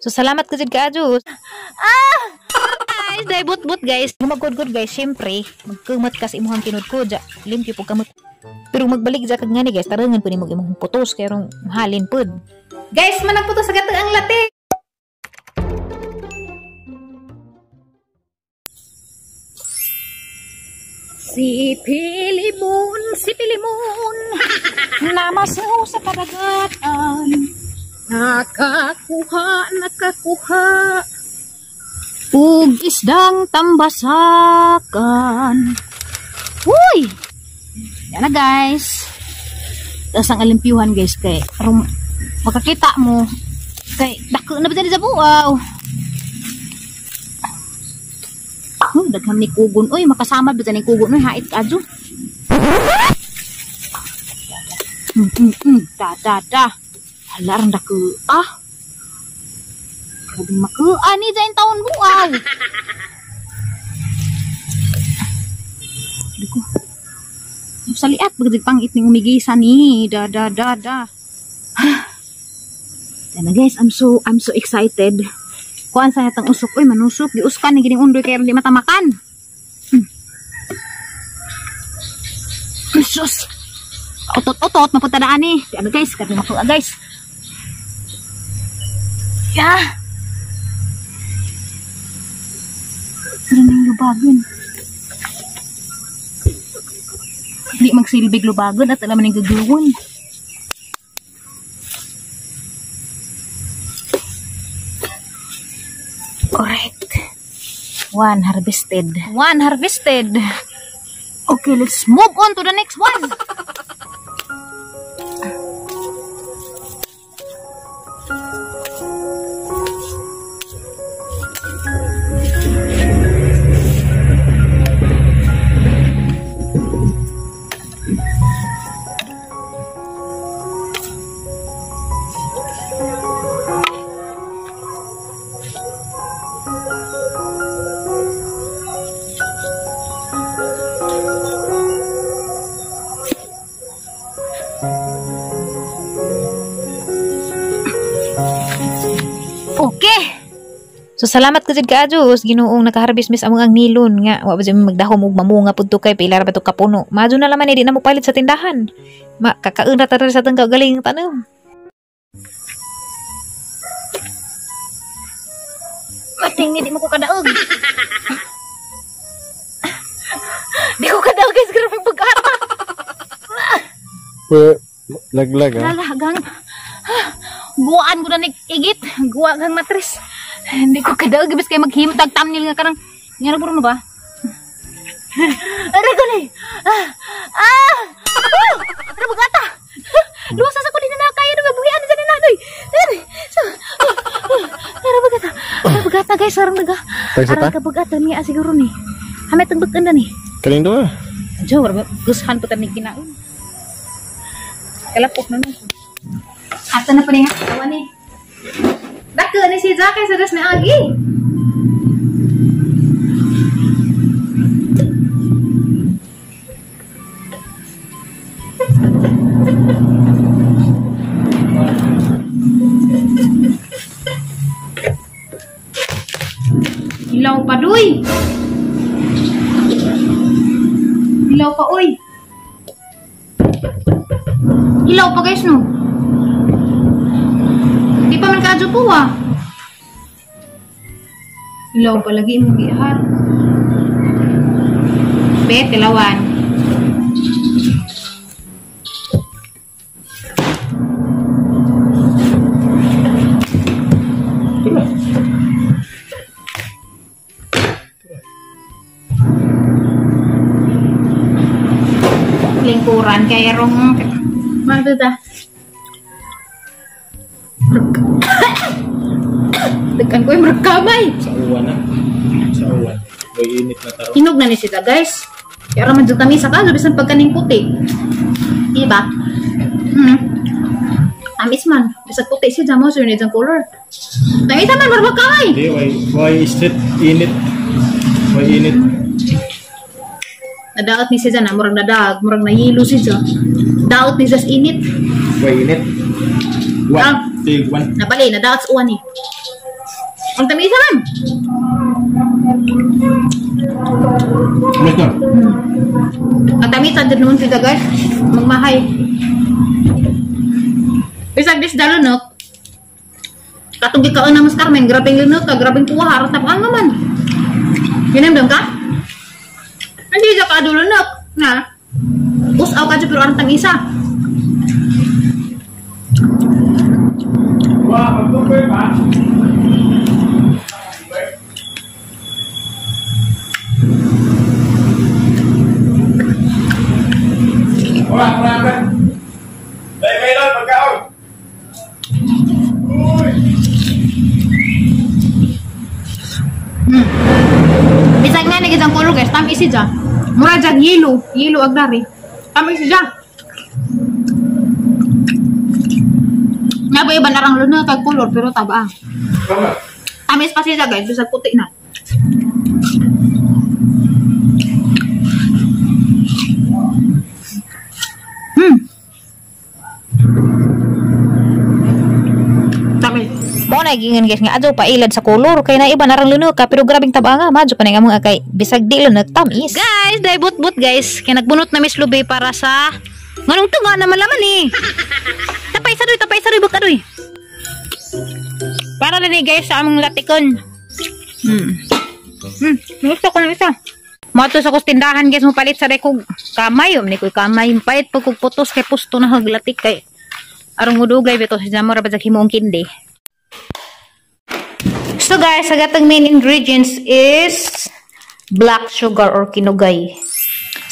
So salamat ka jud kaadyo. Guys, dai but guys. Magkod guys, syempre magkumot ka sa imong tinud ko ja. Limpyo pug kamot. Pero magbalik ja kag ngani guys, tarangan pud nimo imong putos kay rong mahalin pud. Guys, manang putos sa ang lati. Si Pilimon namasaw sa kadagatan. Nakakuha ug isdang tambasakan. Uy! Yan na guys. Tapos ang alimpyuhan guys kay makakita mo kay dako na ba sa buaw. Dagham ni kugon. Uy, makasama ba ni kugon? Uy, hait ka dyan. Da. Halarang dako. Kadang makuan ni dyan taon buaw. Dako. Saliat, bagay pangit ning umigisa ni. Da. Yan guys, I'm so excited. Kuan sa natang usok. Uy, manusok. Diuskan ni gining undoy kaya hindi matamakan. Sus. Otot. Mapunta na ani. Ano guys? Kati makuha guys. Ya. Pero nang lubagon. Hindi magsilbig lubagon at alam nang gagawin. Correct. One harvested. Okay, let's move on to the next one. Okay. So salamat ka jud kaadyo Ginoong nakaharvest mis among ang nilon nga wa ba jud magdahom og mamunga pud to kay pila ra ba to kapuno. Madyo na laman di na mo palit sa tindahan. Kakaon ra ta sa tanggaw galing tanom. Mating ni di mo ko kadaog. Di ko kadaog guys grabe pag-ata. Laglag ha. Lalagang. Guwaan ko na nag-igit. Guwa kang matris. Hindi ko kadaog. Ibig kayo maghimtag thumbnail nga karang. Nga na ba? Aray ko na eh. Aray bagata. Luwasas ako din na kaya. Buhian na dyan na nagoy. Aray bagata guys. Arang ka bagata niya siguro ni. Hamay tagbagan na ni. Kaling doon. Diyo. Gusahan po tanig kinaon. Kalapok na nun. Ata na pa rin nga. Tawa ni. Daka ni si Zaki sa das na agi. Ilaw pa doy. Ilaw pa oy. Ilaw pa guys no. Di pa man kadyo po Ilaw pa lagi mo gihat. Bet, ilawan. Lingkuran kaya rong mana ta? Tekan ko yung merekamay. Sa uwan na. Sa uwan. May init na taro. Hinog na ni sila guys. Kaya raman dyan kami sa kaso bisan pagkaning puti. Diba? Tamis man. Bisan puti siya dyan mo. So yun dyan color. Tangita man merekamay. Hindi. Why is it init? Why init? Nadaot ni siya dyan. Murang nadag. Murang nahilo siya. Daot ni siya init. Why init? One. Big one. Nabali. Nadaot sa uwan eh. Ang tamisa man. Ito. Ang tamisa din naman sila guys. Magmahay. Bisag dis dalunok. Katong gikaon na mas Carmen, grabing lunok ka, grabing tuwa, harap na pang naman. Ginamdam ka? Hindi siya ka dulunok. Na? Usaw ka dyan pero ang tamisa. Wah, betul ke, Pak? Orang berapa? Baik-baik lah, bergaul. Bisag na nagiging color guys, tamis siya. Mura dyan, yellow agdari. Tamis siya. Nga ba iba narang luna kag color pero taba. Tamis pa siya guys, bisag puti na. Tamis. Mo na gingan guys nga adto pa ilad sa color kay na iba narang lunok ka pero grabing taba nga madyo pa na nga mga kay bisag di lunok tamis. Guys, dai but guys kay nagbunot na Miss Lube para sa nganong tunga na malaman eh. Tapay sa doy baka doy. Para na ni guys sa among latikon. Gusto ko na isa. Mato sa kustindahan guys mo palit sa rekog kamay ni ko kamay pait pag putos kay pusto na haglatik kay arong mudugay bito sa jamor ba sa himong kindi. So guys, ang atong main ingredients is black sugar or kinugay.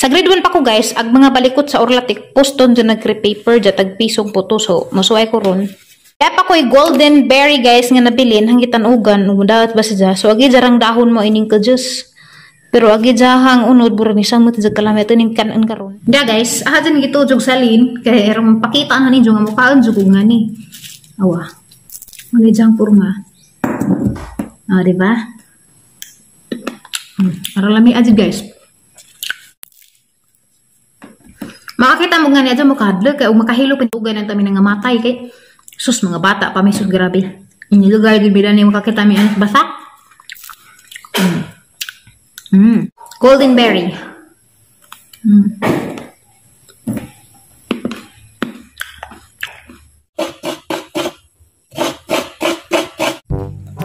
Sa grade 1 pa ko guys, ag mga balikot sa orlatik, poston dyan nag-crepe paper, dyan tagpisong puto, so masuway ko ron. Kaya pa ko'y golden berry guys nga nabilin, hangitan ugan, umudawat ba siya, so agi jarang dahon mo ining ka juice. Pero agi jahang unod, burang isang mo tijag kalamit, ining kanan karon. Da guys, aha dyan gitujog salin, kaya erang pakita na ninyo nga mukhaan jugong nga ni. Awa, malijang purma. Ah, diba? Para lami aja guys. Makakita mo nga niya dyan makadlo kaya makahilo pintugan ng tamin nga matay kay sus mga bata pa may sus grabe. Ini lugar di bida ni makakita may anak basa. Golden berry.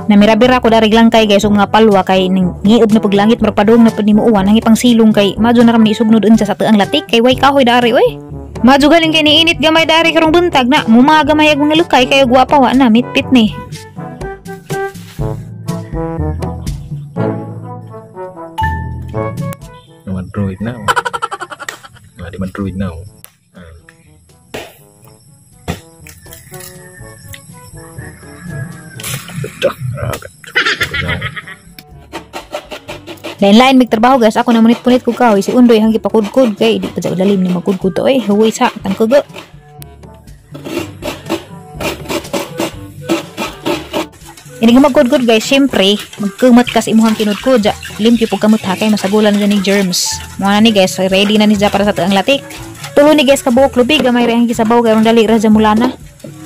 Namira-bira ko dari lang kay guys ug nga palwa kay ngiub na paglangit marpadong na pud nimo uwan hangi pang silong kay madyo na ram ni sugnod unsa sa tuang latik kay way kahoy dari oy. Madyo galing kay niinit gamay dari karong buntag na mumaga may ag mga lukay kay gwapa wa na mitpit ni. Android now. Di Android now. Lain-lain mig trabaho guys, ako na munit-punit ko kahoy si Undoy hanggi pakudkod kay di pa sa dalim ni magkudkod to eh huway sa tangkugo. Ini nga magkudkod guys, syempre magkumat ka sa imuhang kinudkod ja limpyo pug kamot ha kay masagulan na ni germs. Mo na ni guys, ready na ni ja para sa tuang latik. Tulo ni guys kabuok lubig gamay ra hanggi sabaw kay dali ra ja mulana.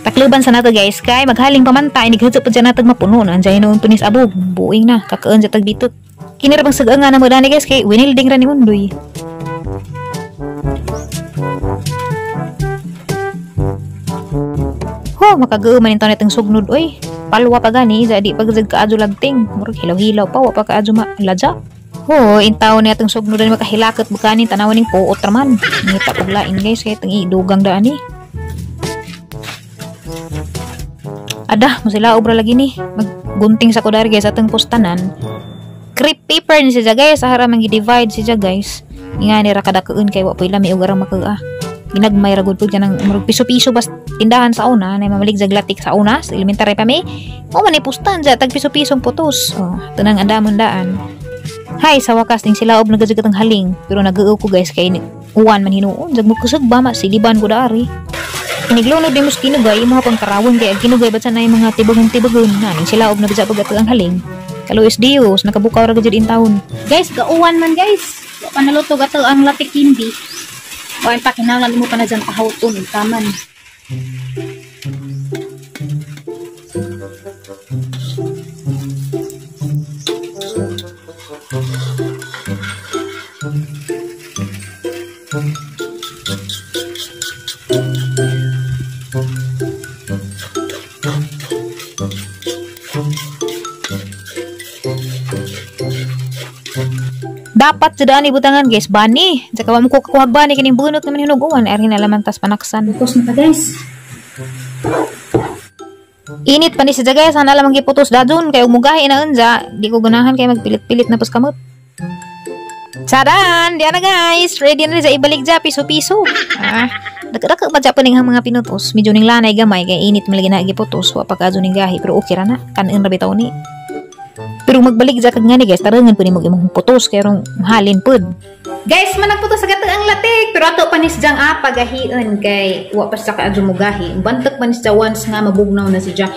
Takluban sa nato guys kay maghaling pamantay ni gahudso pa dyan natag mapuno na anjay noon tunis abog buing na kakaon sa tagbitot kinira bang saga nga na magdani guys kay winilding ra ni Undoy. Makagauman yung tanitang sugnod oy palwa pa gani sa di pagzag kaadyo lagting murag hilaw-hilaw pa wa pa kaadyo maladya. Intaw niya itong sugnod na makahilakot bukani tanawan ng puot raman ngita paglain guys kay itong idugang daan ni. Ada, masila obra lagi ni. Maggunting sa kudari guys atong pustanan. Crepe paper ni siya guys, sa harap mangi-divide siya guys. Nga ni ra kada kaun kay wa pila mi og arang makaa. Ginagmay ra gud pud kanang murag piso-piso bas tindahan sa una na mamalig jaglatik sa una sa elementary pa mi. Mo man ni pustan ja tag piso-pisong putos. Tunang andamon daan. Hay sa wakas ning sila ob nagajagat ang haling pero nag-uo ko guys kay uwan man hinuon jag mo kusog ba ma siliban ko dari. Kiniglunod din mo sa kinugay, yung mga pangkarawon kaya kinugay ba't sana yung mga tibagon na ning sila og nabisa pag ang haling. Kaluis Dios, nakabukaw ra gud in taon. Guys, gauwan man guys. Wa pa naluto gato ang latik hindi. Wa pa kinahanglan mo pa na dyan pahawton taman. Dapat sedaan ibutangan guys, bani. Saka wa mo ko kakuhag bani kining bunot naman hinuguan ari na laman tas panaksan. Putos na ta guys. Init pa ni sa guys, sana lamang giputos dadun kay umugahi na unja. Di ko ganahan kay magpilit-pilit na pus kamot. Saran, diyan na guys. Ready na sa ibalik dya piso-piso. Dagdag pa dya pa ning mga pinutos. Medyo ning lanay gamay kay init malagi na giputos wa pagkadto ning gahi pero okay ra na. Kanin ra bitaw ni. Pero magbalik dya kag ngani guys, tarangan po ni mo imong putos kay rong halin pud. Guys, managputos sa gato ang latik pero ato pa ni sidyang pagahion kay wa pa sa kaadto mo gahi. Bantak pa ni siya once nga mabugnaw na siya.